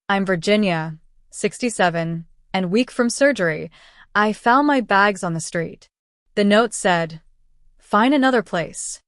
I'm Virginia, 67, and weak from surgery. I found my bags on the street. The note said, "Find another place."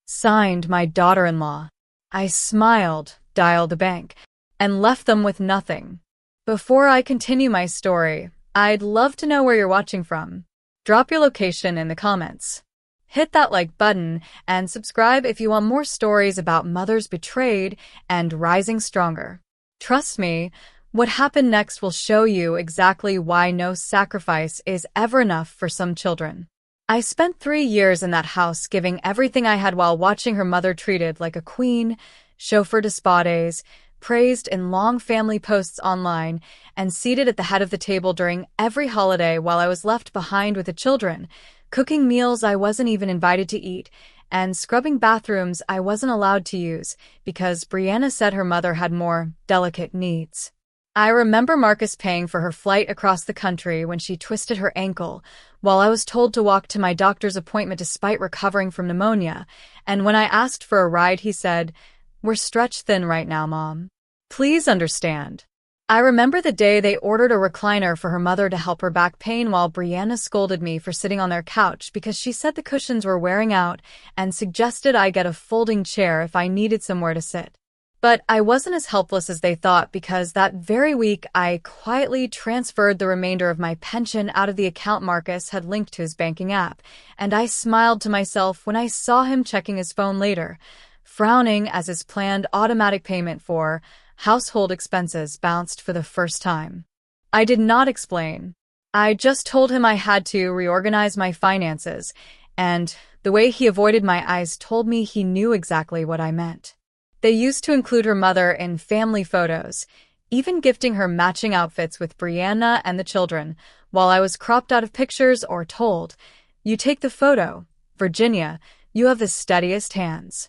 Signed, my daughter-in-law. I smiled, dialed the bank, and left them with nothing. Before I continue my story, I'd love to know where you're watching from. Drop your location in the comments. Hit that like button and subscribe if you want more stories about mothers betrayed and rising stronger. Trust me, what happened next will show you exactly why no sacrifice is ever enough for some children. I spent 3 years in that house giving everything I had while watching her mother treated like a queen, chauffeured to spa days, praised in long family posts online, and seated at the head of the table during every holiday while I was left behind with the children, cooking meals I wasn't even invited to eat, and scrubbing bathrooms I wasn't allowed to use because Brianna said her mother had more delicate needs. I remember Marcus paying for her flight across the country when she twisted her ankle, while I was told to walk to my doctor's appointment despite recovering from pneumonia, and when I asked for a ride he said, "We're stretched thin right now, Mom. Please understand." I remember the day they ordered a recliner for her mother to help her back pain while Brianna scolded me for sitting on their couch because she said the cushions were wearing out and suggested I get a folding chair if I needed somewhere to sit. But I wasn't as helpless as they thought because that very week I quietly transferred the remainder of my pension out of the account Marcus had linked to his banking app, and I smiled to myself when I saw him checking his phone later, frowning as his planned automatic payment for household expenses bounced for the first time. I did not explain. I just told him I had to reorganize my finances, and the way he avoided my eyes told me he knew exactly what I meant. They used to include her mother in family photos, even gifting her matching outfits with Brianna and the children, while I was cropped out of pictures or told, "You take the photo. Virginia, you have the steadiest hands."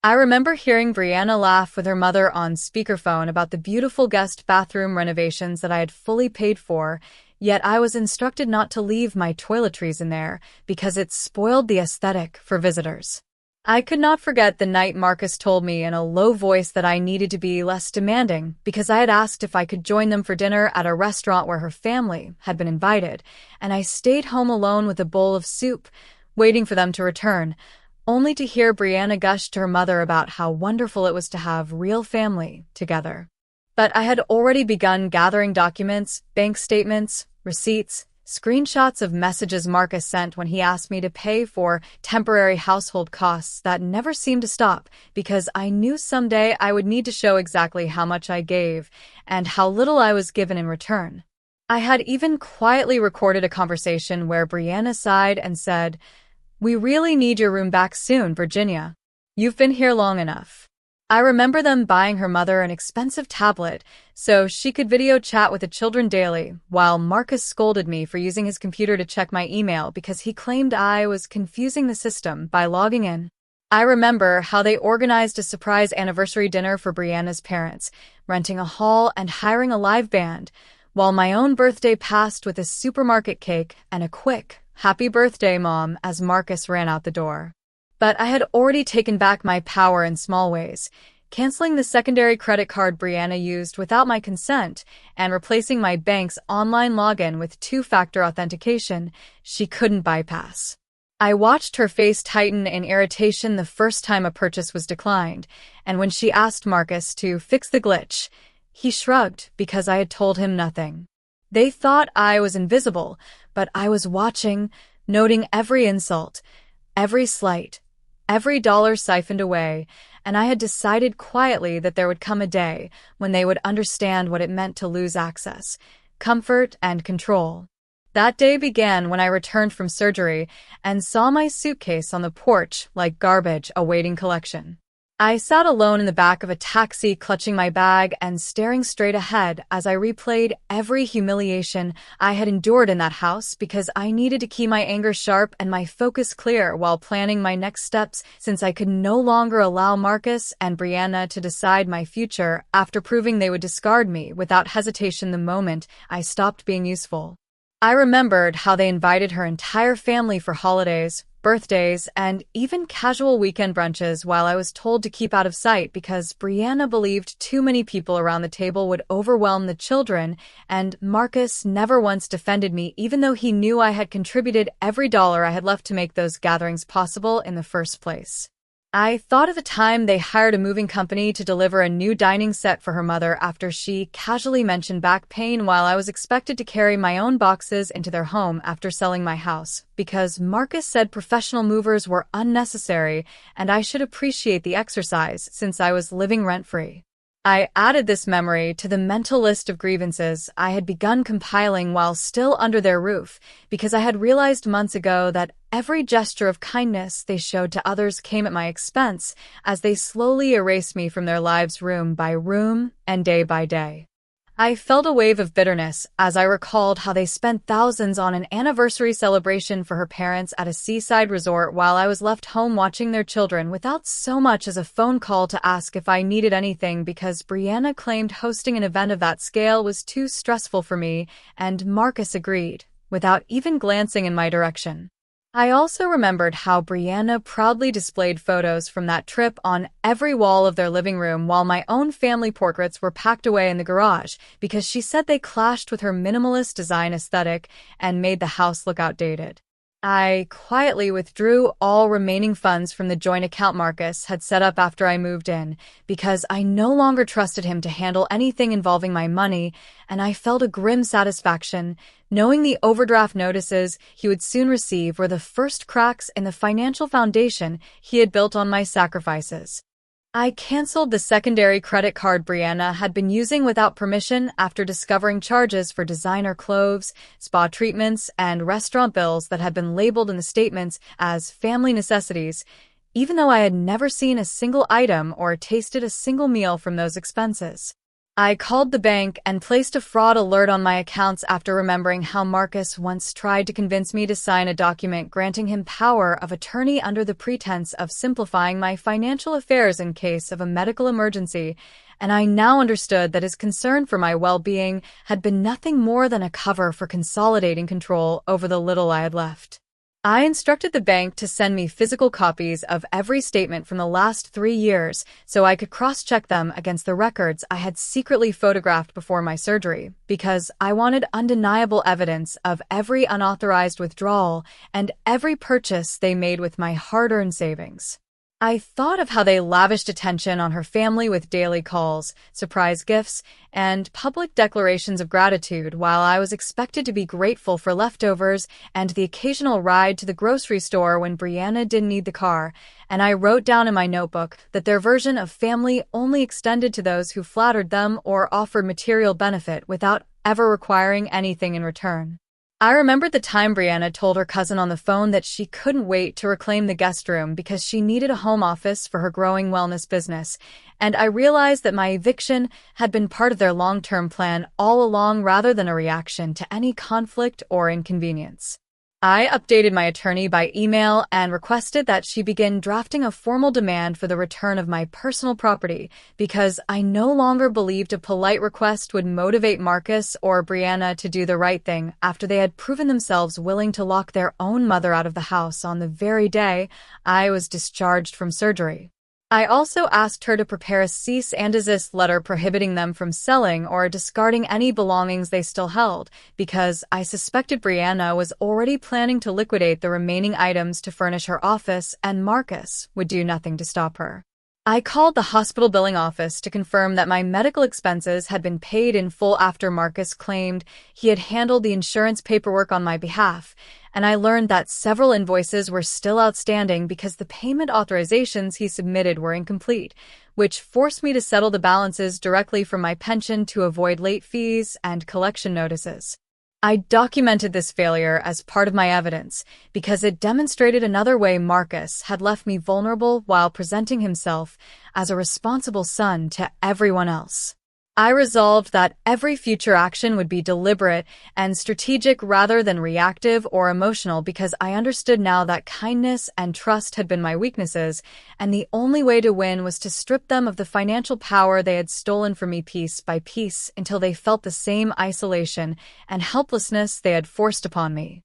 I remember hearing Brianna laugh with her mother on speakerphone about the beautiful guest bathroom renovations that I had fully paid for, yet I was instructed not to leave my toiletries in there because it spoiled the aesthetic for visitors. I could not forget the night Marcus told me in a low voice that I needed to be less demanding because I had asked if I could join them for dinner at a restaurant where her family had been invited, and I stayed home alone with a bowl of soup, waiting for them to return, only to hear Brianna gush to her mother about how wonderful it was to have real family together. But I had already begun gathering documents, bank statements, receipts, screenshots of messages Marcus sent when he asked me to pay for temporary household costs that never seemed to stop because I knew someday I would need to show exactly how much I gave and how little I was given in return. I had even quietly recorded a conversation where Brianna sighed and said, "We really need your room back soon, Virginia. You've been here long enough." I remember them buying her mother an expensive tablet so she could video chat with the children daily, while Marcus scolded me for using his computer to check my email because he claimed I was confusing the system by logging in. I remember how they organized a surprise anniversary dinner for Brianna's parents, renting a hall and hiring a live band, while my own birthday passed with a supermarket cake and a quick, "Happy birthday, Mom," as Marcus ran out the door. But I had already taken back my power in small ways, canceling the secondary credit card Brianna used without my consent and replacing my bank's online login with two-factor authentication she couldn't bypass. I watched her face tighten in irritation the first time a purchase was declined, and when she asked Marcus to fix the glitch, he shrugged because I had told him nothing. They thought I was invisible, but I was watching, noting every insult, every slight, every dollar siphoned away, and I had decided quietly that there would come a day when they would understand what it meant to lose access, comfort, and control. That day began when I returned from surgery and saw my suitcase on the porch like garbage awaiting collection. I sat alone in the back of a taxi, clutching my bag and staring straight ahead as I replayed every humiliation I had endured in that house because I needed to keep my anger sharp and my focus clear while planning my next steps since I could no longer allow Marcus and Brianna to decide my future after proving they would discard me without hesitation the moment I stopped being useful. I remembered how they invited her entire family for holidays, birthdays, and even casual weekend brunches while I was told to keep out of sight because Brianna believed too many people around the table would overwhelm the children, and Marcus never once defended me even though he knew I had contributed every dollar I had left to make those gatherings possible in the first place. I thought of the time they hired a moving company to deliver a new dining set for her mother after she casually mentioned back pain while I was expected to carry my own boxes into their home after selling my house, because Marcus said professional movers were unnecessary and I should appreciate the exercise since I was living rent-free. I added this memory to the mental list of grievances I had begun compiling while still under their roof, because I had realized months ago that every gesture of kindness they showed to others came at my expense as they slowly erased me from their lives room by room and day by day. I felt a wave of bitterness as I recalled how they spent thousands on an anniversary celebration for her parents at a seaside resort while I was left home watching their children without so much as a phone call to ask if I needed anything because Brianna claimed hosting an event of that scale was too stressful for me, and Marcus agreed, without even glancing in my direction. I also remembered how Brianna proudly displayed photos from that trip on every wall of their living room while my own family portraits were packed away in the garage because she said they clashed with her minimalist design aesthetic and made the house look outdated. I quietly withdrew all remaining funds from the joint account Marcus had set up after I moved in because I no longer trusted him to handle anything involving my money, and I felt a grim satisfaction knowing the overdraft notices he would soon receive were the first cracks in the financial foundation he had built on my sacrifices. I canceled the secondary credit card Brianna had been using without permission after discovering charges for designer clothes, spa treatments, and restaurant bills that had been labeled in the statements as family necessities, even though I had never seen a single item or tasted a single meal from those expenses. I called the bank and placed a fraud alert on my accounts after remembering how Marcus once tried to convince me to sign a document granting him power of attorney under the pretense of simplifying my financial affairs in case of a medical emergency, and I now understood that his concern for my well-being had been nothing more than a cover for consolidating control over the little I had left. I instructed the bank to send me physical copies of every statement from the last 3 years so I could cross-check them against the records I had secretly photographed before my surgery, because I wanted undeniable evidence of every unauthorized withdrawal and every purchase they made with my hard-earned savings. I thought of how they lavished attention on her family with daily calls, surprise gifts, and public declarations of gratitude while I was expected to be grateful for leftovers and the occasional ride to the grocery store when Brianna didn't need the car, and I wrote down in my notebook that their version of family only extended to those who flattered them or offered material benefit without ever requiring anything in return. I remembered the time Brianna told her cousin on the phone that she couldn't wait to reclaim the guest room because she needed a home office for her growing wellness business, and I realized that my eviction had been part of their long-term plan all along rather than a reaction to any conflict or inconvenience. I updated my attorney by email and requested that she begin drafting a formal demand for the return of my personal property because I no longer believed a polite request would motivate Marcus or Brianna to do the right thing after they had proven themselves willing to lock their own mother out of the house on the very day I was discharged from surgery. I also asked her to prepare a cease and desist letter prohibiting them from selling or discarding any belongings they still held, because I suspected Brianna was already planning to liquidate the remaining items to furnish her office, and Marcus would do nothing to stop her. I called the hospital billing office to confirm that my medical expenses had been paid in full after Marcus claimed he had handled the insurance paperwork on my behalf, and I learned that several invoices were still outstanding because the payment authorizations he submitted were incomplete, which forced me to settle the balances directly from my pension to avoid late fees and collection notices. I documented this failure as part of my evidence because it demonstrated another way Marcus had left me vulnerable while presenting himself as a responsible son to everyone else. I resolved that every future action would be deliberate and strategic rather than reactive or emotional because I understood now that kindness and trust had been my weaknesses, and the only way to win was to strip them of the financial power they had stolen from me piece by piece until they felt the same isolation and helplessness they had forced upon me.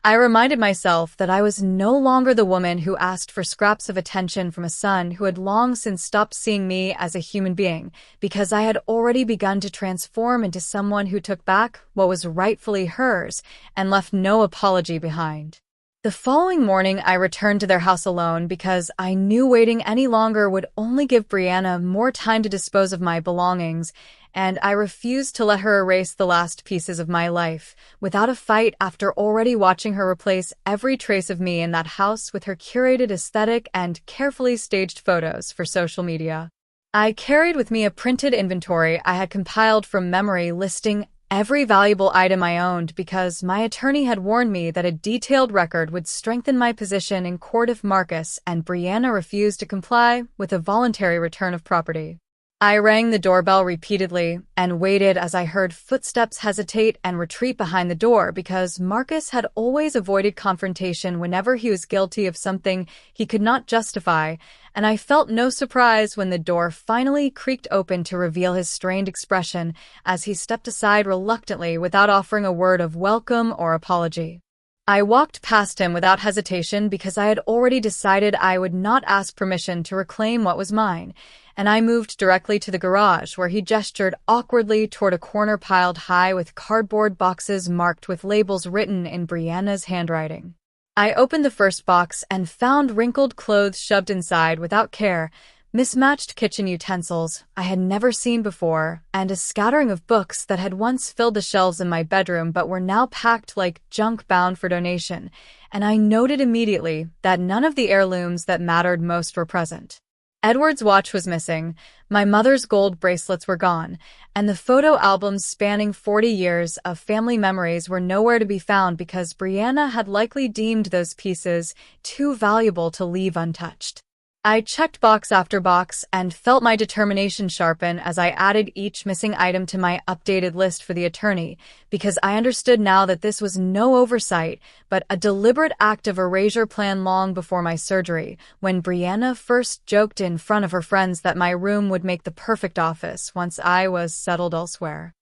I reminded myself that I was no longer the woman who asked for scraps of attention from a son who had long since stopped seeing me as a human being, because I had already begun to transform into someone who took back what was rightfully hers and left no apology behind. The following morning, I returned to their house alone because I knew waiting any longer would only give Brianna more time to dispose of my belongings, and I refused to let her erase the last pieces of my life without a fight after already watching her replace every trace of me in that house with her curated aesthetic and carefully staged photos for social media. I carried with me a printed inventory I had compiled from memory listing every valuable item I owned because my attorney had warned me that a detailed record would strengthen my position in court if Marcus and Brianna refused to comply with a voluntary return of property. I rang the doorbell repeatedly and waited as I heard footsteps hesitate and retreat behind the door because Marcus had always avoided confrontation whenever he was guilty of something he could not justify, and I felt no surprise when the door finally creaked open to reveal his strained expression as he stepped aside reluctantly without offering a word of welcome or apology. I walked past him without hesitation because I had already decided I would not ask permission to reclaim what was mine, and I moved directly to the garage where he gestured awkwardly toward a corner piled high with cardboard boxes marked with labels written in Brianna's handwriting. I opened the first box and found wrinkled clothes shoved inside without care, mismatched kitchen utensils I had never seen before, and a scattering of books that had once filled the shelves in my bedroom but were now packed like junk bound for donation, and I noted immediately that none of the heirlooms that mattered most were present. Edward's watch was missing, my mother's gold bracelets were gone, and the photo albums spanning 40 years of family memories were nowhere to be found because Brianna had likely deemed those pieces too valuable to leave untouched. I checked box after box and felt my determination sharpen as I added each missing item to my updated list for the attorney, because I understood now that this was no oversight, but a deliberate act of erasure planned long before my surgery, when Brianna first joked in front of her friends that my room would make the perfect office once I was settled elsewhere.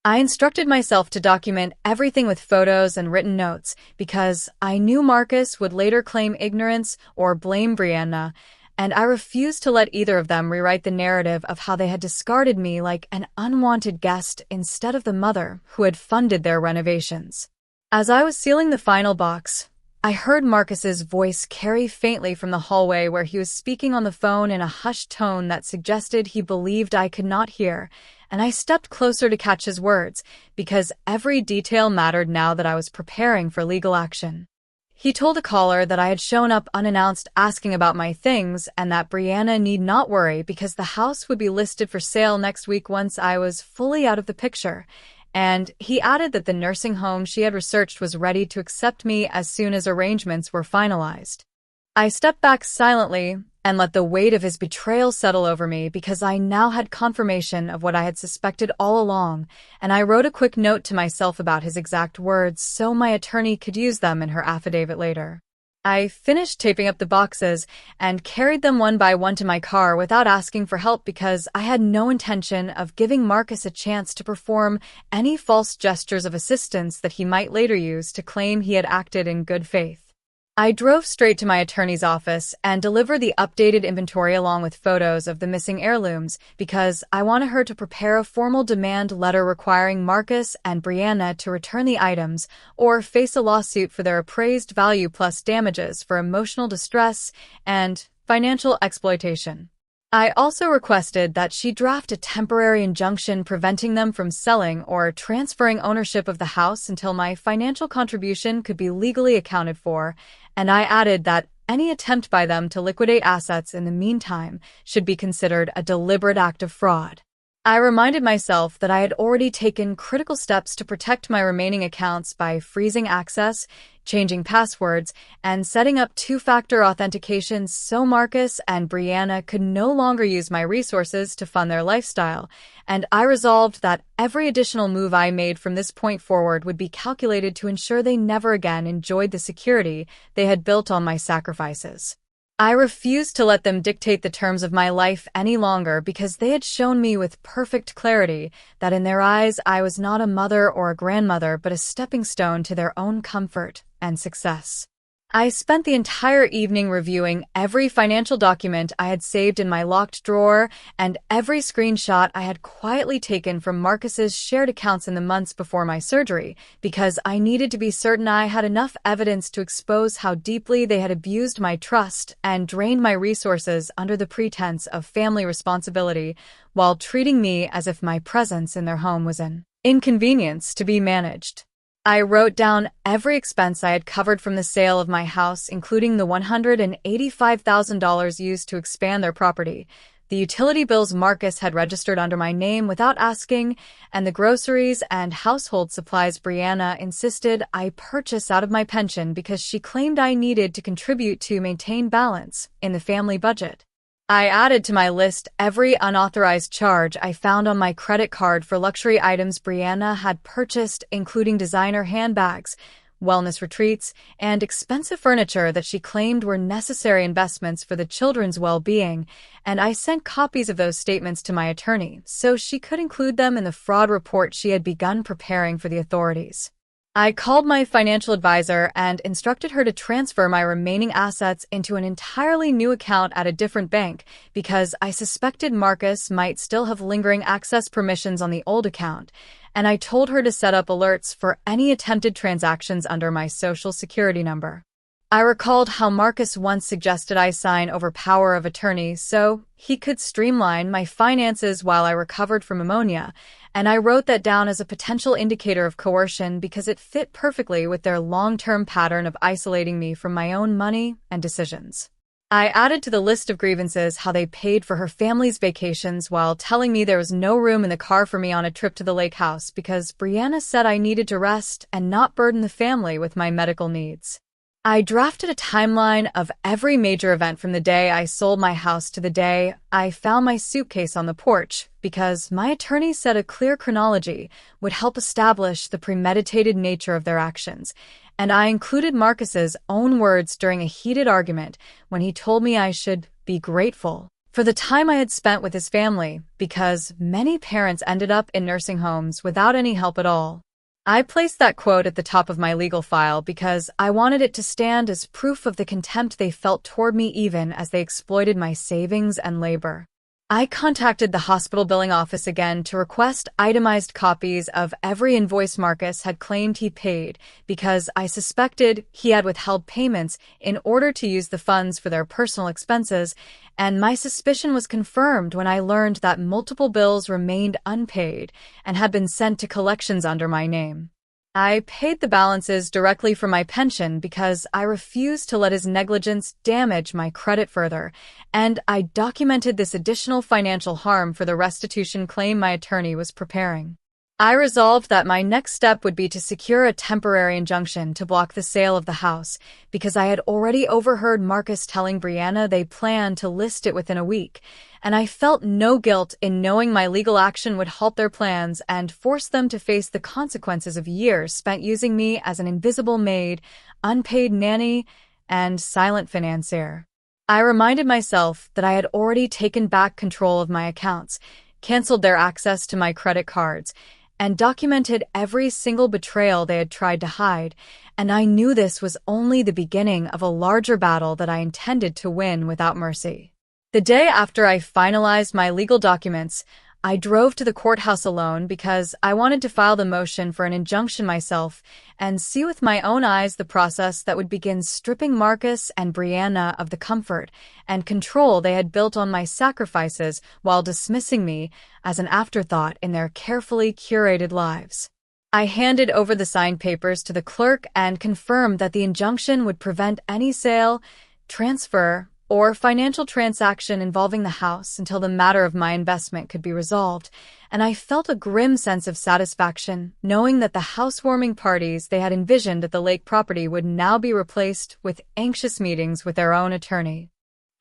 I instructed myself to document everything with photos and written notes, because I knew Marcus would later claim ignorance or blame Brianna, and I refused to let either of them rewrite the narrative of how they had discarded me like an unwanted guest instead of the mother who had funded their renovations. As I was sealing the final box, I heard Marcus's voice carry faintly from the hallway where he was speaking on the phone in a hushed tone that suggested he believed I could not hear, and I stepped closer to catch his words, because every detail mattered now that I was preparing for legal action. He told a caller that I had shown up unannounced asking about my things and that Brianna need not worry because the house would be listed for sale next week once I was fully out of the picture, and he added that the nursing home she had researched was ready to accept me as soon as arrangements were finalized. I stepped back silently and let the weight of his betrayal settle over me because I now had confirmation of what I had suspected all along, and I wrote a quick note to myself about his exact words so my attorney could use them in her affidavit later. I finished taping up the boxes and carried them one by one to my car without asking for help because I had no intention of giving Marcus a chance to perform any false gestures of assistance that he might later use to claim he had acted in good faith. I drove straight to my attorney's office and delivered the updated inventory along with photos of the missing heirlooms because I wanted her to prepare a formal demand letter requiring Marcus and Brianna to return the items or face a lawsuit for their appraised value plus damages for emotional distress and financial exploitation. I also requested that she draft a temporary injunction preventing them from selling or transferring ownership of the house until my financial contribution could be legally accounted for, and I added that any attempt by them to liquidate assets in the meantime should be considered a deliberate act of fraud. I reminded myself that I had already taken critical steps to protect my remaining accounts by freezing access, changing passwords, and setting up two-factor authentication so Marcus and Brianna could no longer use my resources to fund their lifestyle, and I resolved that every additional move I made from this point forward would be calculated to ensure they never again enjoyed the security they had built on my sacrifices. I refused to let them dictate the terms of my life any longer because they had shown me with perfect clarity that in their eyes I was not a mother or a grandmother but a stepping stone to their own comfort and success. I spent the entire evening reviewing every financial document I had saved in my locked drawer and every screenshot I had quietly taken from Marcus's shared accounts in the months before my surgery, because I needed to be certain I had enough evidence to expose how deeply they had abused my trust and drained my resources under the pretense of family responsibility, while treating me as if my presence in their home was an inconvenience to be managed. I wrote down every expense I had covered from the sale of my house, including the $185,000 used to expand their property, the utility bills Marcus had registered under my name without asking, and the groceries and household supplies Brianna insisted I purchase out of my pension because she claimed I needed to contribute to maintain balance in the family budget. I added to my list every unauthorized charge I found on my credit card for luxury items Brianna had purchased, including designer handbags, wellness retreats, and expensive furniture that she claimed were necessary investments for the children's well-being, and I sent copies of those statements to my attorney so she could include them in the fraud report she had begun preparing for the authorities. I called my financial advisor and instructed her to transfer my remaining assets into an entirely new account at a different bank because I suspected Marcus might still have lingering access permissions on the old account, and I told her to set up alerts for any attempted transactions under my social security number. I recalled how Marcus once suggested I sign over power of attorney so he could streamline my finances while I recovered from pneumonia, and I wrote that down as a potential indicator of coercion because it fit perfectly with their long-term pattern of isolating me from my own money and decisions. I added to the list of grievances how they paid for her family's vacations while telling me there was no room in the car for me on a trip to the lake house because Brianna said I needed to rest and not burden the family with my medical needs. I drafted a timeline of every major event from the day I sold my house to the day I found my suitcase on the porch because my attorney said a clear chronology would help establish the premeditated nature of their actions, and I included Marcus's own words during a heated argument when he told me I should be grateful for the time I had spent with his family because many parents ended up in nursing homes without any help at all. I placed that quote at the top of my legal file because I wanted it to stand as proof of the contempt they felt toward me even as they exploited my savings and labor. I contacted the hospital billing office again to request itemized copies of every invoice Marcus had claimed he paid because I suspected he had withheld payments in order to use the funds for their personal expenses, and my suspicion was confirmed when I learned that multiple bills remained unpaid and had been sent to collections under my name. I paid the balances directly from my pension because I refused to let his negligence damage my credit further, and I documented this additional financial harm for the restitution claim my attorney was preparing. I resolved that my next step would be to secure a temporary injunction to block the sale of the house because I had already overheard Marcus telling Brianna they planned to list it within a week, and I felt no guilt in knowing my legal action would halt their plans and force them to face the consequences of years spent using me as an invisible maid, unpaid nanny, and silent financier. I reminded myself that I had already taken back control of my accounts, canceled their access to my credit cards, and documented every single betrayal they had tried to hide, and I knew this was only the beginning of a larger battle that I intended to win without mercy. The day after I finalized my legal documents, I drove to the courthouse alone because I wanted to file the motion for an injunction myself and see with my own eyes the process that would begin stripping Marcus and Brianna of the comfort and control they had built on my sacrifices while dismissing me as an afterthought in their carefully curated lives. I handed over the signed papers to the clerk and confirmed that the injunction would prevent any sale, transfer, or financial transaction involving the house until the matter of my investment could be resolved, and I felt a grim sense of satisfaction knowing that the housewarming parties they had envisioned at the lake property would now be replaced with anxious meetings with their own attorney.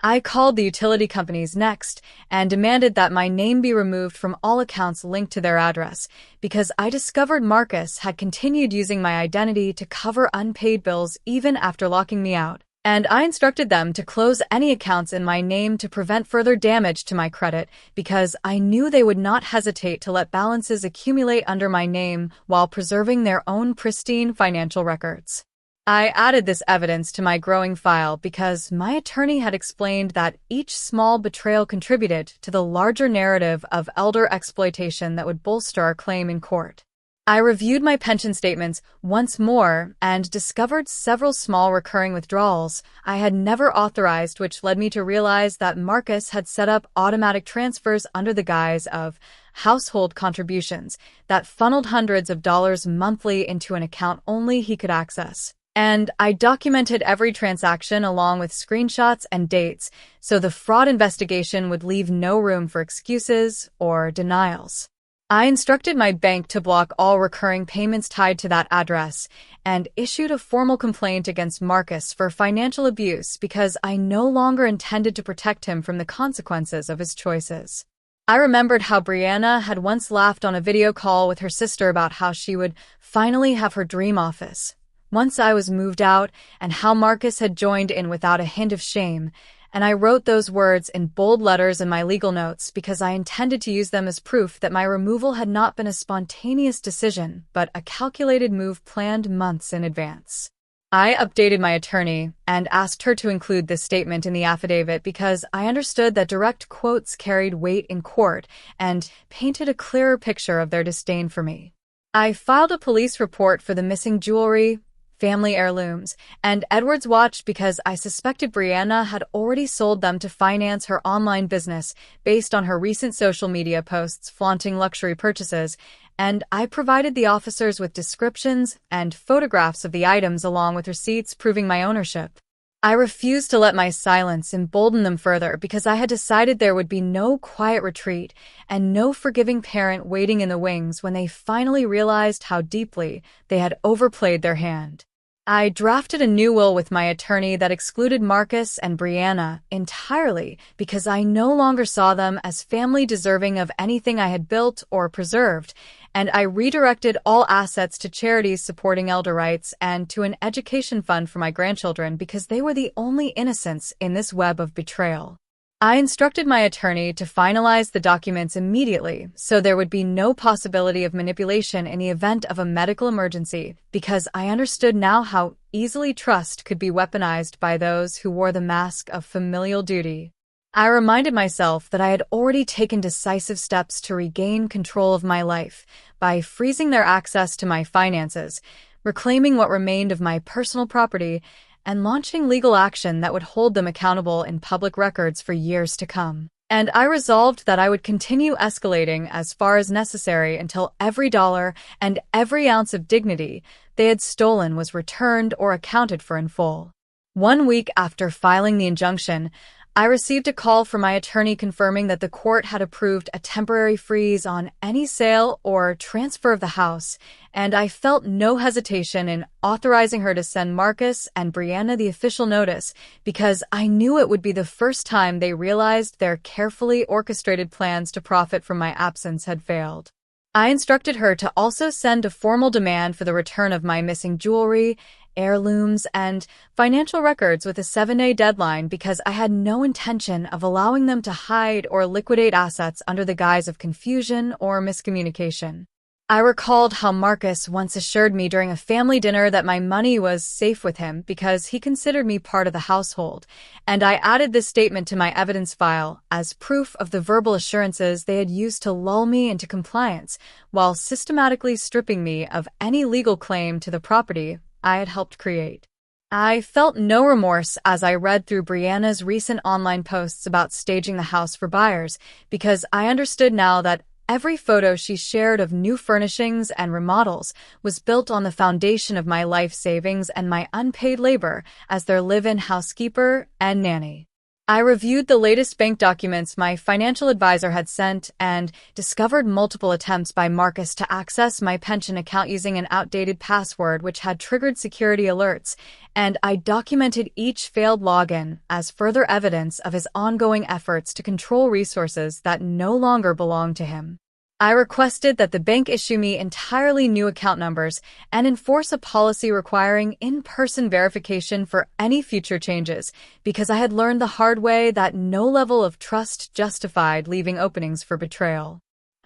I called the utility companies next and demanded that my name be removed from all accounts linked to their address because I discovered Marcus had continued using my identity to cover unpaid bills even after locking me out. And I instructed them to close any accounts in my name to prevent further damage to my credit because I knew they would not hesitate to let balances accumulate under my name while preserving their own pristine financial records. I added this evidence to my growing file because my attorney had explained that each small betrayal contributed to the larger narrative of elder exploitation that would bolster our claim in court. I reviewed my pension statements once more and discovered several small recurring withdrawals I had never authorized, which led me to realize that Marcus had set up automatic transfers under the guise of household contributions that funneled hundreds of dollars monthly into an account only he could access. And I documented every transaction along with screenshots and dates so the fraud investigation would leave no room for excuses or denials. I instructed my bank to block all recurring payments tied to that address and issued a formal complaint against Marcus for financial abuse because I no longer intended to protect him from the consequences of his choices. I remembered how Brianna had once laughed on a video call with her sister about how she would finally have her dream office once I was moved out, and how Marcus had joined in without a hint of shame, and I wrote those words in bold letters in my legal notes because I intended to use them as proof that my removal had not been a spontaneous decision, but a calculated move planned months in advance. I updated my attorney and asked her to include this statement in the affidavit because I understood that direct quotes carried weight in court and painted a clearer picture of their disdain for me. I filed a police report for the missing jewelry, family heirlooms, and Edward's watch because I suspected Brianna had already sold them to finance her online business based on her recent social media posts flaunting luxury purchases, and I provided the officers with descriptions and photographs of the items along with receipts proving my ownership. I refused to let my silence embolden them further because I had decided there would be no quiet retreat and no forgiving parent waiting in the wings when they finally realized how deeply they had overplayed their hand. I drafted a new will with my attorney that excluded Marcus and Brianna entirely because I no longer saw them as family deserving of anything I had built or preserved, and I redirected all assets to charities supporting elder rights and to an education fund for my grandchildren because they were the only innocents in this web of betrayal. I instructed my attorney to finalize the documents immediately so there would be no possibility of manipulation in the event of a medical emergency because I understood now how easily trust could be weaponized by those who wore the mask of familial duty. I reminded myself that I had already taken decisive steps to regain control of my life by freezing their access to my finances, reclaiming what remained of my personal property, and launching legal action that would hold them accountable in public records for years to come. And I resolved that I would continue escalating as far as necessary until every dollar and every ounce of dignity they had stolen was returned or accounted for in full. 1 week after filing the injunction, I received a call from my attorney confirming that the court had approved a temporary freeze on any sale or transfer of the house, and I felt no hesitation in authorizing her to send Marcus and Brianna the official notice because I knew it would be the first time they realized their carefully orchestrated plans to profit from my absence had failed. I instructed her to also send a formal demand for the return of my missing jewelry, heirlooms, and financial records with a 7-day deadline because I had no intention of allowing them to hide or liquidate assets under the guise of confusion or miscommunication. I recalled how Marcus once assured me during a family dinner that my money was safe with him because he considered me part of the household, and I added this statement to my evidence file as proof of the verbal assurances they had used to lull me into compliance while systematically stripping me of any legal claim to the property I had helped create. I felt no remorse as I read through Brianna's recent online posts about staging the house for buyers because I understood now that every photo she shared of new furnishings and remodels was built on the foundation of my life savings and my unpaid labor as their live-in housekeeper and nanny. I reviewed the latest bank documents my financial advisor had sent and discovered multiple attempts by Marcus to access my pension account using an outdated password which had triggered security alerts, and I documented each failed login as further evidence of his ongoing efforts to control resources that no longer belonged to him. I requested that the bank issue me entirely new account numbers and enforce a policy requiring in-person verification for any future changes, because I had learned the hard way that no level of trust justified leaving openings for betrayal.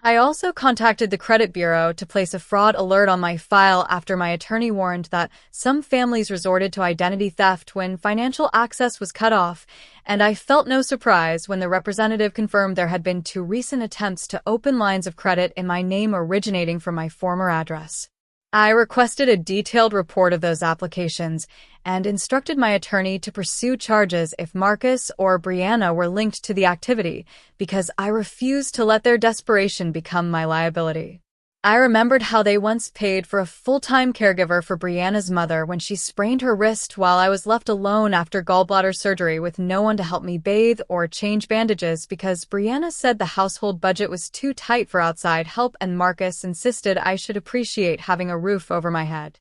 I also contacted the credit bureau to place a fraud alert on my file after my attorney warned that some families resorted to identity theft when financial access was cut off, and I felt no surprise when the representative confirmed there had been 2 recent attempts to open lines of credit in my name originating from my former address. I requested a detailed report of those applications and instructed my attorney to pursue charges if Marcus or Brianna were linked to the activity, because I refused to let their desperation become my liability. I remembered how they once paid for a full-time caregiver for Brianna's mother when she sprained her wrist while I was left alone after gallbladder surgery with no one to help me bathe or change bandages because Brianna said the household budget was too tight for outside help and Marcus insisted I should appreciate having a roof over my head.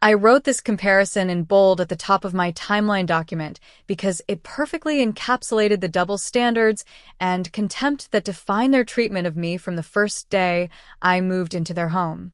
I wrote this comparison in bold at the top of my timeline document because it perfectly encapsulated the double standards and contempt that define their treatment of me from the first day I moved into their home.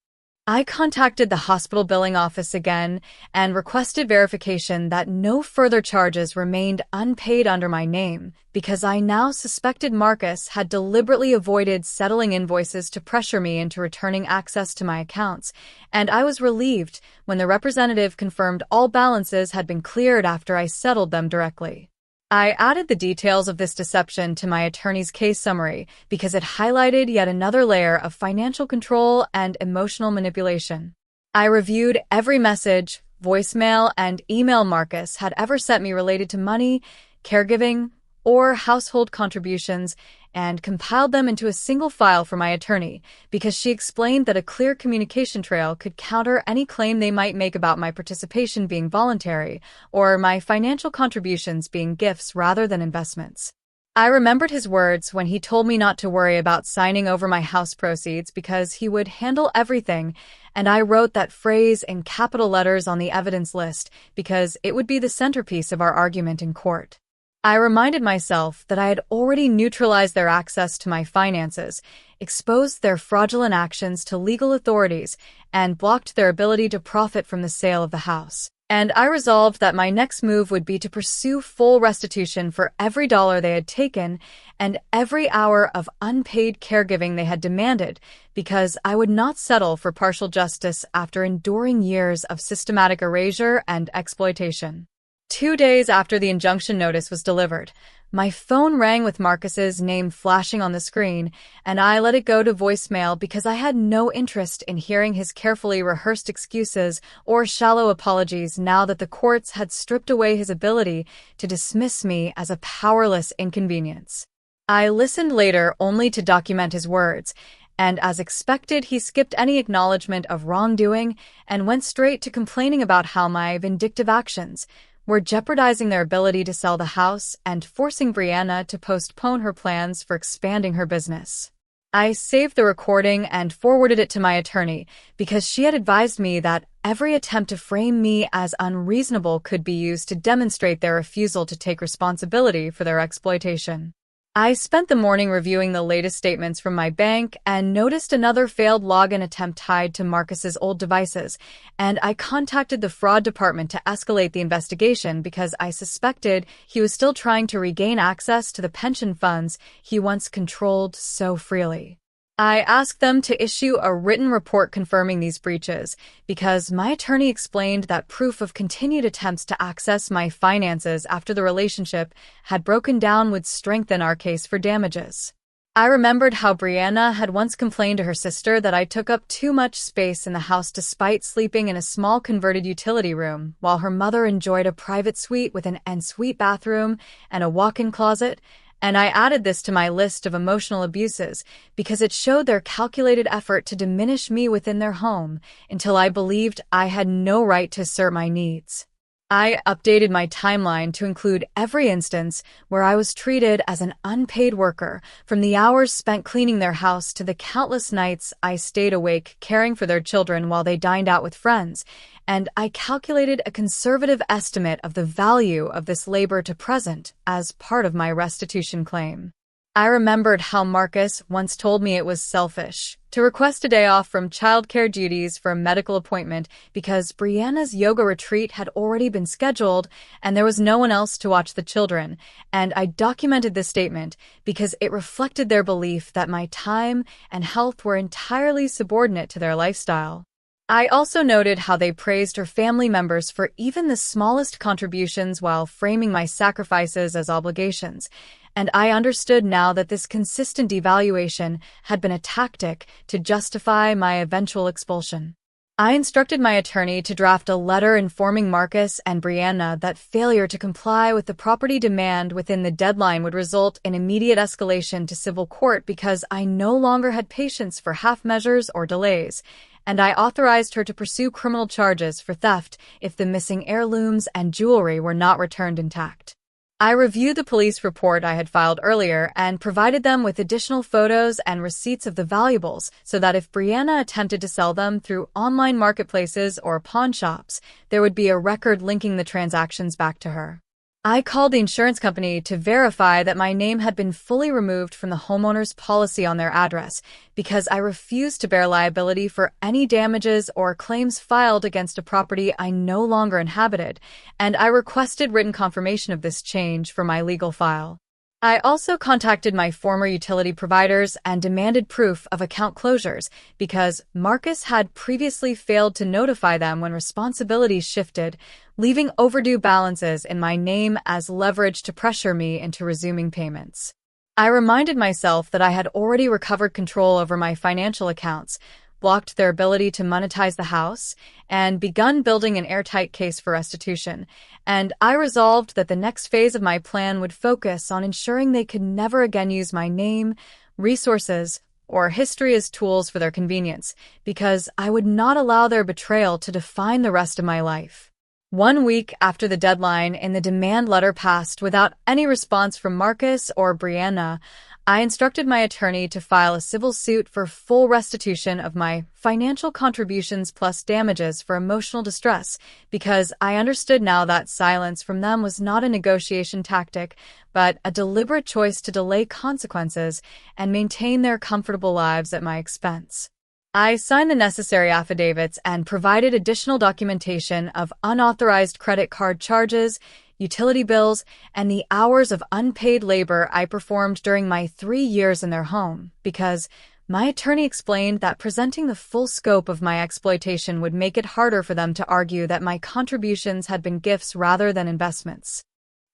I contacted the hospital billing office again and requested verification that no further charges remained unpaid under my name because I now suspected Marcus had deliberately avoided settling invoices to pressure me into returning access to my accounts, and I was relieved when the representative confirmed all balances had been cleared after I settled them directly. I added the details of this deception to my attorney's case summary because it highlighted yet another layer of financial control and emotional manipulation. I reviewed every message, voicemail, and email Marcus had ever sent me related to money, caregiving, or household contributions, and compiled them into a single file for my attorney because she explained that a clear communication trail could counter any claim they might make about my participation being voluntary or my financial contributions being gifts rather than investments. I remembered his words when he told me not to worry about signing over my house proceeds because he would handle everything, and I wrote that phrase in capital letters on the evidence list because it would be the centerpiece of our argument in court. I reminded myself that I had already neutralized their access to my finances, exposed their fraudulent actions to legal authorities, and blocked their ability to profit from the sale of the house. And I resolved that my next move would be to pursue full restitution for every dollar they had taken and every hour of unpaid caregiving they had demanded, because I would not settle for partial justice after enduring years of systematic erasure and exploitation. 2 days after the injunction notice was delivered, my phone rang with Marcus's name flashing on the screen, and I let it go to voicemail because I had no interest in hearing his carefully rehearsed excuses or shallow apologies now that the courts had stripped away his ability to dismiss me as a powerless inconvenience. I listened later only to document his words, and as expected, he skipped any acknowledgement of wrongdoing and went straight to complaining about how my vindictive actions were jeopardizing their ability to sell the house and forcing Brianna to postpone her plans for expanding her business. I saved the recording and forwarded it to my attorney because she had advised me that every attempt to frame me as unreasonable could be used to demonstrate their refusal to take responsibility for their exploitation. I spent the morning reviewing the latest statements from my bank and noticed another failed login attempt tied to Marcus's old devices, and I contacted the fraud department to escalate the investigation because I suspected he was still trying to regain access to the pension funds he once controlled so freely. I asked them to issue a written report confirming these breaches because my attorney explained that proof of continued attempts to access my finances after the relationship had broken down would strengthen our case for damages. I remembered how Brianna had once complained to her sister that I took up too much space in the house despite sleeping in a small converted utility room, while her mother enjoyed a private suite with an ensuite bathroom and a walk-in closet, and I added this to my list of emotional abuses because it showed their calculated effort to diminish me within their home until I believed I had no right to assert my needs. I updated my timeline to include every instance where I was treated as an unpaid worker, from the hours spent cleaning their house to the countless nights I stayed awake caring for their children while they dined out with friends, and I calculated a conservative estimate of the value of this labor to present as part of my restitution claim. I remembered how Marcus once told me it was selfish to request a day off from childcare duties for a medical appointment because Brianna's yoga retreat had already been scheduled and there was no one else to watch the children. And I documented this statement because it reflected their belief that my time and health were entirely subordinate to their lifestyle. I also noted how they praised her family members for even the smallest contributions while framing my sacrifices as obligations, and I understood now that this consistent devaluation had been a tactic to justify my eventual expulsion. I instructed my attorney to draft a letter informing Marcus and Brianna that failure to comply with the property demand within the deadline would result in immediate escalation to civil court because I no longer had patience for half measures or delays, and I authorized her to pursue criminal charges for theft if the missing heirlooms and jewelry were not returned intact. I reviewed the police report I had filed earlier and provided them with additional photos and receipts of the valuables so that if Brianna attempted to sell them through online marketplaces or pawn shops, there would be a record linking the transactions back to her. I called the insurance company to verify that my name had been fully removed from the homeowner's policy on their address because I refused to bear liability for any damages or claims filed against a property I no longer inhabited, and I requested written confirmation of this change for my legal file. I also contacted my former utility providers and demanded proof of account closures because Marcus had previously failed to notify them when responsibilities shifted, leaving overdue balances in my name as leverage to pressure me into resuming payments. I reminded myself that I had already recovered control over my financial accounts, blocked their ability to monetize the house, and begun building an airtight case for restitution, and I resolved that the next phase of my plan would focus on ensuring they could never again use my name, resources, or history as tools for their convenience, because I would not allow their betrayal to define the rest of my life. 1 week after the deadline in the demand letter passed without any response from Marcus or Brianna, I instructed my attorney to file a civil suit for full restitution of my financial contributions plus damages for emotional distress because I understood now that silence from them was not a negotiation tactic, but a deliberate choice to delay consequences and maintain their comfortable lives at my expense. I signed the necessary affidavits and provided additional documentation of unauthorized credit card charges, utility bills, and the hours of unpaid labor I performed during my 3 years in their home, because my attorney explained that presenting the full scope of my exploitation would make it harder for them to argue that my contributions had been gifts rather than investments.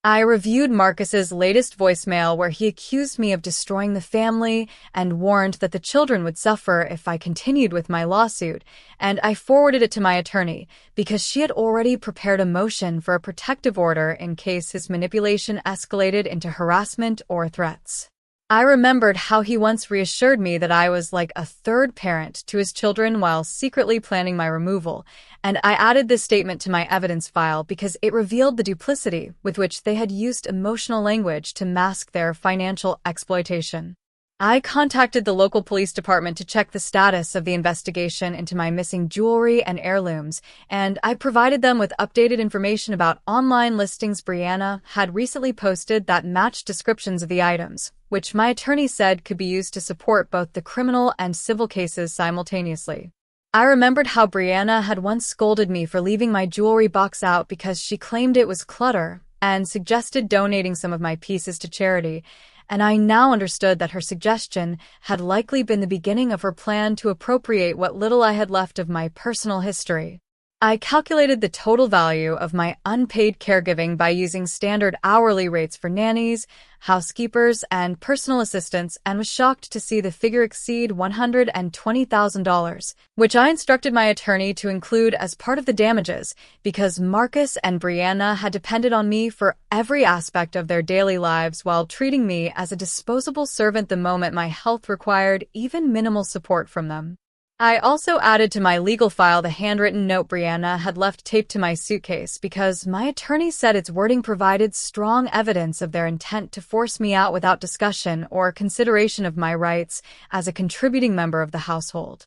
I reviewed Marcus's latest voicemail where he accused me of destroying the family and warned that the children would suffer if I continued with my lawsuit, and I forwarded it to my attorney because she had already prepared a motion for a protective order in case his manipulation escalated into harassment or threats. I remembered how he once reassured me that I was like a third parent to his children while secretly planning my removal, and I added this statement to my evidence file because it revealed the duplicity with which they had used emotional language to mask their financial exploitation. I contacted the local police department to check the status of the investigation into my missing jewelry and heirlooms, and I provided them with updated information about online listings Brianna had recently posted that matched descriptions of the items, which my attorney said could be used to support both the criminal and civil cases simultaneously. I remembered how Brianna had once scolded me for leaving my jewelry box out because she claimed it was clutter and suggested donating some of my pieces to charity, and I now understood that her suggestion had likely been the beginning of her plan to appropriate what little I had left of my personal history. I calculated the total value of my unpaid caregiving by using standard hourly rates for nannies, housekeepers, and personal assistants and was shocked to see the figure exceed $120,000, which I instructed my attorney to include as part of the damages because Marcus and Brianna had depended on me for every aspect of their daily lives while treating me as a disposable servant the moment my health required even minimal support from them. I also added to my legal file the handwritten note Brianna had left taped to my suitcase because my attorney said its wording provided strong evidence of their intent to force me out without discussion or consideration of my rights as a contributing member of the household.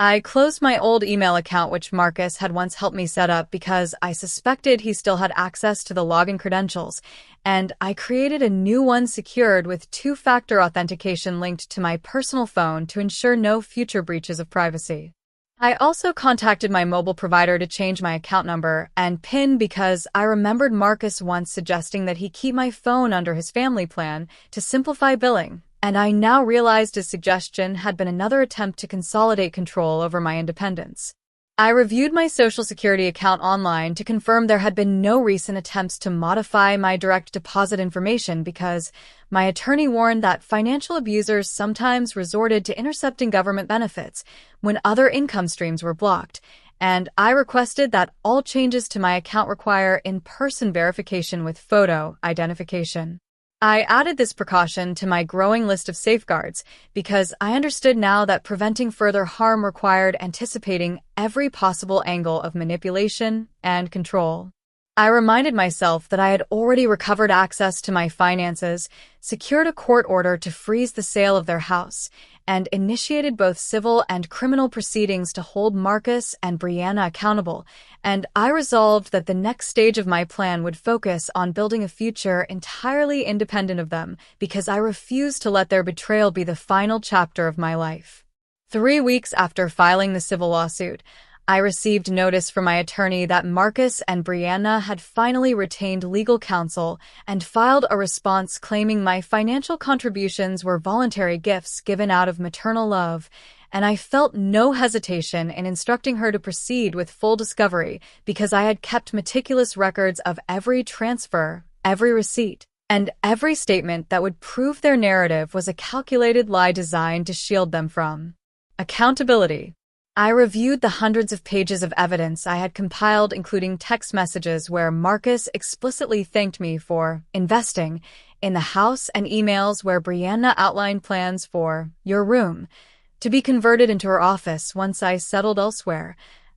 I closed my old email account which Marcus had once helped me set up because I suspected he still had access to the login credentials, and I created a new one secured with two-factor authentication linked to my personal phone to ensure no future breaches of privacy. I also contacted my mobile provider to change my account number and PIN because I remembered Marcus once suggesting that he keep my phone under his family plan to simplify billing, and I now realized his suggestion had been another attempt to consolidate control over my independence. I reviewed my Social Security account online to confirm there had been no recent attempts to modify my direct deposit information because my attorney warned that financial abusers sometimes resorted to intercepting government benefits when other income streams were blocked, and I requested that all changes to my account require in-person verification with photo identification. I added this precaution to my growing list of safeguards because I understood now that preventing further harm required anticipating every possible angle of manipulation and control. I reminded myself that I had already recovered access to my finances, secured a court order to freeze the sale of their house, and initiated both civil and criminal proceedings to hold Marcus and Brianna accountable, and I resolved that the next stage of my plan would focus on building a future entirely independent of them because I refused to let their betrayal be the final chapter of my life. 3 weeks after filing the civil lawsuit, I received notice from my attorney that Marcus and Brianna had finally retained legal counsel and filed a response claiming my financial contributions were voluntary gifts given out of maternal love, and I felt no hesitation in instructing her to proceed with full discovery because I had kept meticulous records of every transfer, every receipt, and every statement that would prove their narrative was a calculated lie designed to shield them from accountability. I reviewed the hundreds of pages of evidence I had compiled, including text messages where Marcus explicitly thanked me for investing in the house and emails where Brianna outlined plans for your room to be converted into her office once I settled elsewhere,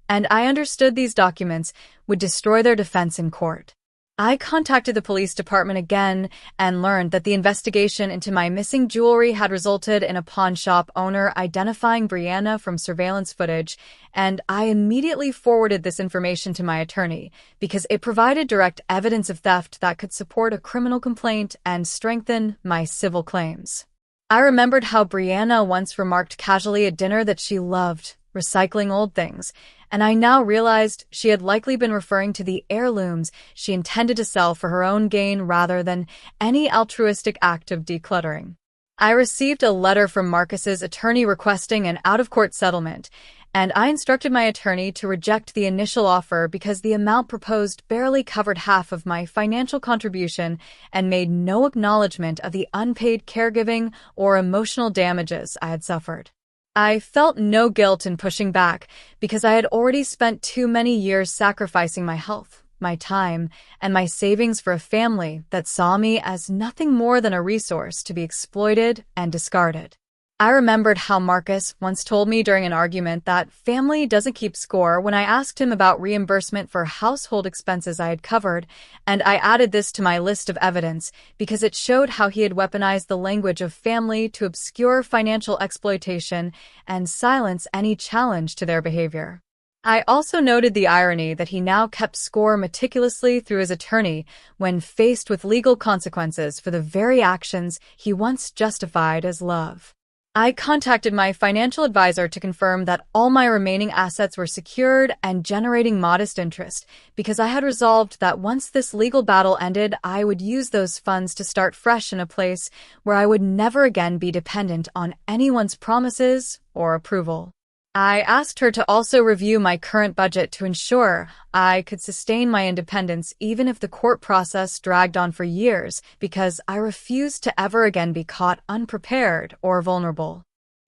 and I understood these documents would destroy their defense in court. I contacted the police department again and learned that the investigation into my missing jewelry had resulted in a pawn shop owner identifying Brianna from surveillance footage, and I immediately forwarded this information to my attorney because it provided direct evidence of theft that could support a criminal complaint and strengthen my civil claims. I remembered how Brianna once remarked casually at dinner that she loved recycling old things, and I now realized she had likely been referring to the heirlooms she intended to sell for her own gain rather than any altruistic act of decluttering. I received a letter from Marcus's attorney requesting an out-of-court settlement, and I instructed my attorney to reject the initial offer because the amount proposed barely covered half of my financial contribution and made no acknowledgement of the unpaid caregiving or emotional damages I had suffered. I felt no guilt in pushing back because I had already spent too many years sacrificing my health, my time, and my savings for a family that saw me as nothing more than a resource to be exploited and discarded. I remembered how Marcus once told me during an argument that family doesn't keep score when I asked him about reimbursement for household expenses I had covered, and I added this to my list of evidence because it showed how he had weaponized the language of family to obscure financial exploitation and silence any challenge to their behavior. I also noted the irony that he now kept score meticulously through his attorney when faced with legal consequences for the very actions he once justified as love. I contacted my financial advisor to confirm that all my remaining assets were secured and generating modest interest because I had resolved that once this legal battle ended, I would use those funds to start fresh in a place where I would never again be dependent on anyone's promises or approval. I asked her to also review my current budget to ensure I could sustain my independence even if the court process dragged on for years because I refused to ever again be caught unprepared or vulnerable.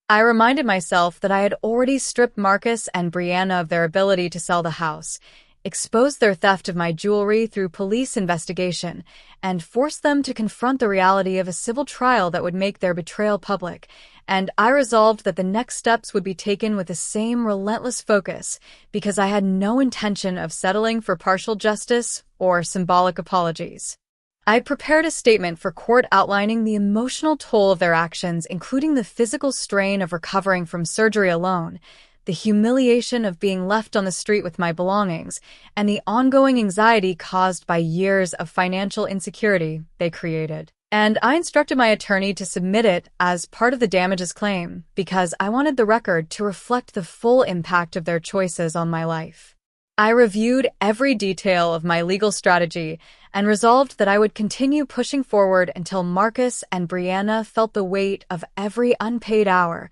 I reminded myself that I had already stripped Marcus and Brianna of their ability to sell the house, exposed their theft of my jewelry through police investigation, and forced them to confront the reality of a civil trial that would make their betrayal public, and I resolved that the next steps would be taken with the same relentless focus because I had no intention of settling for partial justice or symbolic apologies. I prepared a statement for court outlining the emotional toll of their actions, including the physical strain of recovering from surgery alone, the humiliation of being left on the street with my belongings, and the ongoing anxiety caused by years of financial insecurity they created. And I instructed my attorney to submit it as part of the damages claim because I wanted the record to reflect the full impact of their choices on my life. I reviewed every detail of my legal strategy and resolved that I would continue pushing forward until Marcus and Brianna felt the weight of every unpaid hour,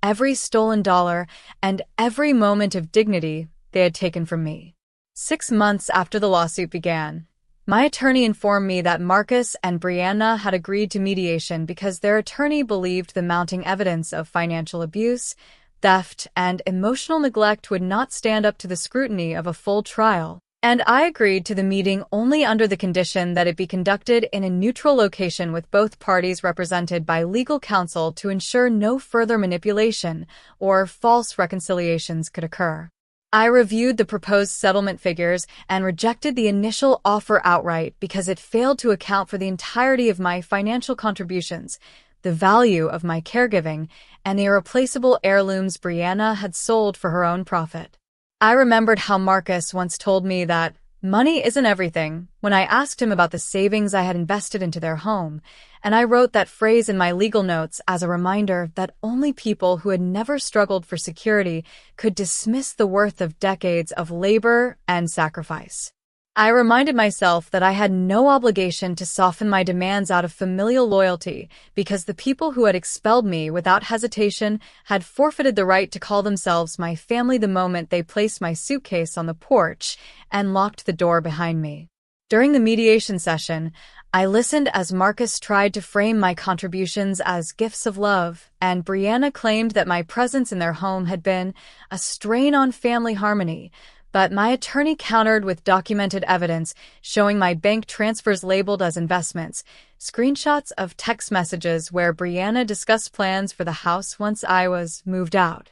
every stolen dollar, and every moment of dignity they had taken from me. 6 months after the lawsuit began, my attorney informed me that Marcus and Brianna had agreed to mediation because their attorney believed the mounting evidence of financial abuse, theft, and emotional neglect would not stand up to the scrutiny of a full trial. And I agreed to the meeting only under the condition that it be conducted in a neutral location with both parties represented by legal counsel to ensure no further manipulation or false reconciliations could occur. I reviewed the proposed settlement figures and rejected the initial offer outright because it failed to account for the entirety of my financial contributions, the value of my caregiving, and the irreplaceable heirlooms Brianna had sold for her own profit. I remembered how Marcus once told me that money isn't everything when I asked him about the savings I had invested into their home, and I wrote that phrase in my legal notes as a reminder that only people who had never struggled for security could dismiss the worth of decades of labor and sacrifice. I reminded myself that I had no obligation to soften my demands out of familial loyalty because the people who had expelled me without hesitation had forfeited the right to call themselves my family the moment they placed my suitcase on the porch and locked the door behind me. During the mediation session, I listened as Marcus tried to frame my contributions as gifts of love, and Brianna claimed that my presence in their home had been a strain on family harmony. But my attorney countered with documented evidence showing my bank transfers labeled as investments, screenshots of text messages where Brianna discussed plans for the house once I was moved out,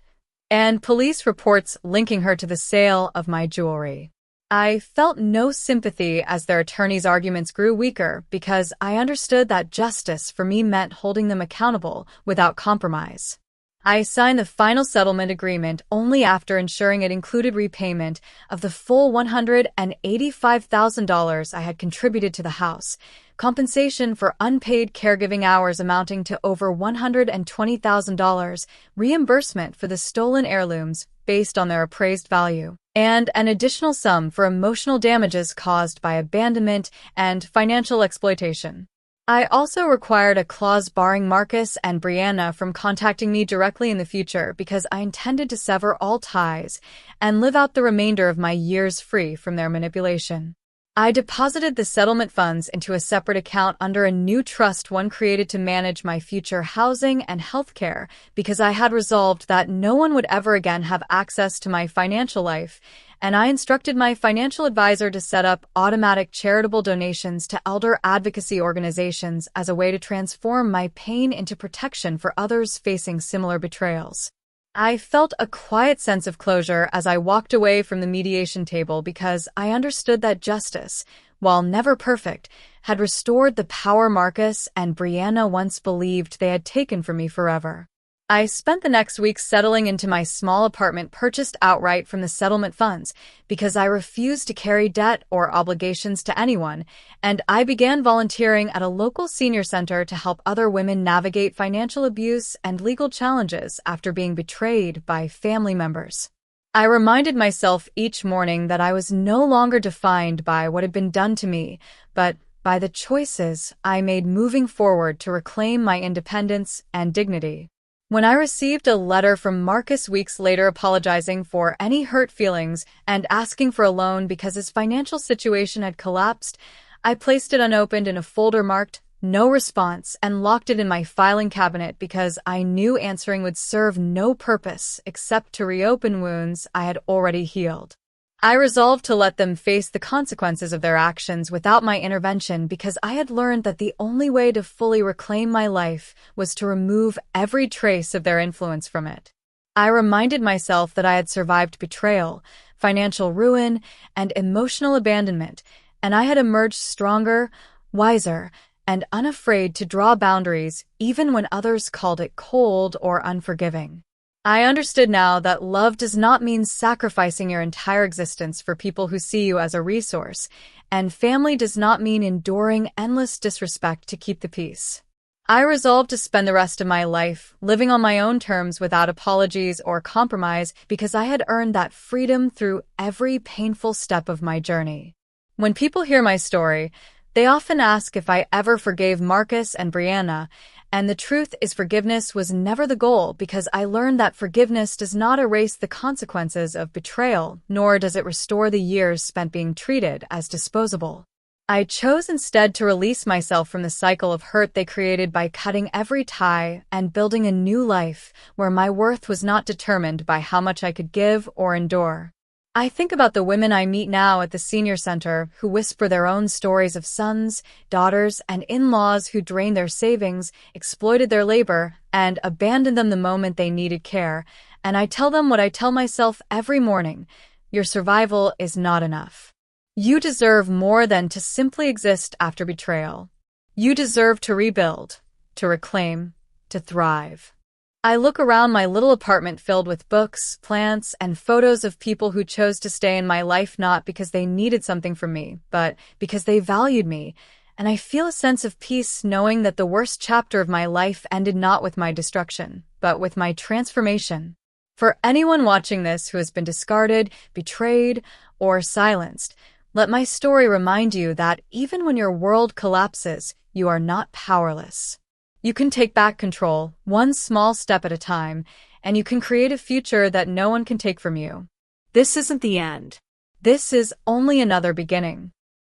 and police reports linking her to the sale of my jewelry. I felt no sympathy as their attorneys' arguments grew weaker because I understood that justice for me meant holding them accountable without compromise. I signed the final settlement agreement only after ensuring it included repayment of the full $185,000 I had contributed to the house, compensation for unpaid caregiving hours amounting to over $120,000, reimbursement for the stolen heirlooms based on their appraised value, and an additional sum for emotional damages caused by abandonment and financial exploitation. I also required a clause barring Marcus and Brianna from contacting me directly in the future because I intended to sever all ties and live out the remainder of my years free from their manipulation. I deposited the settlement funds into a separate account under a new trust one created to manage my future housing and health care because I had resolved that no one would ever again have access to my financial life, and I instructed my financial advisor to set up automatic charitable donations to elder advocacy organizations as a way to transform my pain into protection for others facing similar betrayals. I felt a quiet sense of closure as I walked away from the mediation table because I understood that justice, while never perfect, had restored the power Marcus and Brianna once believed they had taken from me forever. I spent the next week settling into my small apartment purchased outright from the settlement funds because I refused to carry debt or obligations to anyone, and I began volunteering at a local senior center to help other women navigate financial abuse and legal challenges after being betrayed by family members. I reminded myself each morning that I was no longer defined by what had been done to me, but by the choices I made moving forward to reclaim my independence and dignity. When I received a letter from Marcus weeks later apologizing for any hurt feelings and asking for a loan because his financial situation had collapsed, I placed it unopened in a folder marked "No Response" and locked it in my filing cabinet because I knew answering would serve no purpose except to reopen wounds I had already healed. I resolved to let them face the consequences of their actions without my intervention because I had learned that the only way to fully reclaim my life was to remove every trace of their influence from it. I reminded myself that I had survived betrayal, financial ruin, and emotional abandonment, and I had emerged stronger, wiser, and unafraid to draw boundaries even when others called it cold or unforgiving. I understood now that love does not mean sacrificing your entire existence for people who see you as a resource, and family does not mean enduring endless disrespect to keep the peace. I resolved to spend the rest of my life living on my own terms without apologies or compromise because I had earned that freedom through every painful step of my journey. When people hear my story, they often ask if I ever forgave Marcus and Brianna, and the truth is forgiveness was never the goal because I learned that forgiveness does not erase the consequences of betrayal, nor does it restore the years spent being treated as disposable. I chose instead to release myself from the cycle of hurt they created by cutting every tie and building a new life where my worth was not determined by how much I could give or endure. I think about the women I meet now at the senior center who whisper their own stories of sons, daughters, and in-laws who drained their savings, exploited their labor, and abandoned them the moment they needed care, and I tell them what I tell myself every morning: your survival is not enough. You deserve more than to simply exist after betrayal. You deserve to rebuild, to reclaim, to thrive. I look around my little apartment filled with books, plants, and photos of people who chose to stay in my life not because they needed something from me, but because they valued me, and I feel a sense of peace knowing that the worst chapter of my life ended not with my destruction, but with my transformation. For anyone watching this who has been discarded, betrayed, or silenced, let my story remind you that even when your world collapses, you are not powerless. You can take back control, one small step at a time, and you can create a future that no one can take from you. This isn't the end. This is only another beginning.